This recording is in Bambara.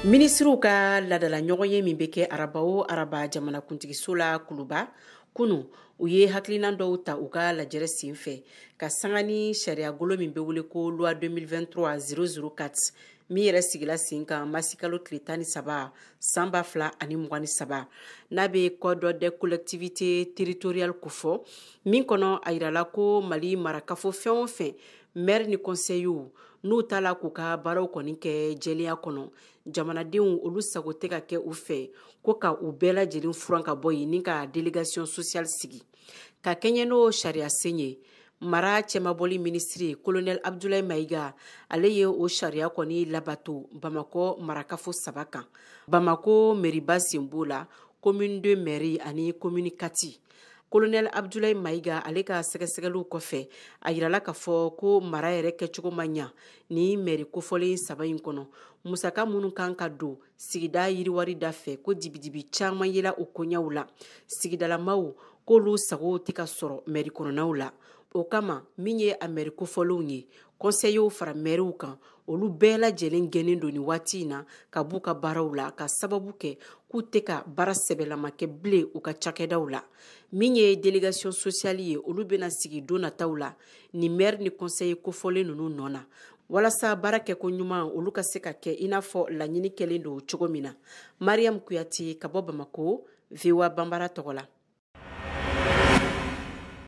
Ministriw ka ladala ɲɔgɔn ye min bɛ kɛ araba o araba jamanakuntigiso la Kuluba kunu u ye hakilinan dɔw ta u ka lajɛrɛ sen fɛ ka sanga ni sariya golo min bɛ wele ko loi 2023-004 min yɛrɛ sigila sen kan masikalo tile 13 san 2023 n'a bɛ code des collectivités territoriales kofɔ min kɔnɔ a yirala ko Mali marakafo fɛn o fɛn maire ni conseillers n'u tala k'u ka baaraw kɔni kɛ jɛlenya kɔnɔ jamanadenw olu sago tɛ ka kɛ u fɛ ko ka u bɛɛ lajɛlen furan ka bɔ yen ni ka délégation sociale sigi ka kɛɲɛ n'o sariya sen ye mara cɛmabɔli ministre colonel Abdoulaye Maïga ale ye o sariya kɔni labato Bamakɔ marakafo 3 kan Bamako mairie sen b'o la commune 2 mairie ani commune 4 colonel Abdoulaye Maïga ale ka sɛgɛsɛgɛliw kɔfɛ a yirala k'a fɔ ko mara yɛrɛ kɛcogo ma ɲa ni mairie kofɔlen 3 in kɔnɔ musaka minnu kan ka don sigida yiriwari da fɛ ko dibidibi caman yela o koɲaw la sigidalamaw k'olu sago tɛ ka sɔrɔ mairie kɔnɔnaw la o kama min ye a mairie kofɔlenw ye conseillers fara maires kan olu bɛɛ lajɛlen gɛnnen don ni waati in na ka b'u ka baaraw la ka sababu kɛ k'u tɛ ka baara sɛbɛlama kɛ bilen u ka cakɛdaw la min ye délégation sociale ye olu bɛna sigi don nataw la ni maire ni conseiller kofɔlen ninnu nɔ na walasa baara kɛko ɲuman olu ka se ka kɛ i n'a fɔ laɲini kɛlen don cogo min na Mariam Kuyate ka bɔ Bamako VOA Bambara tɔgɔ la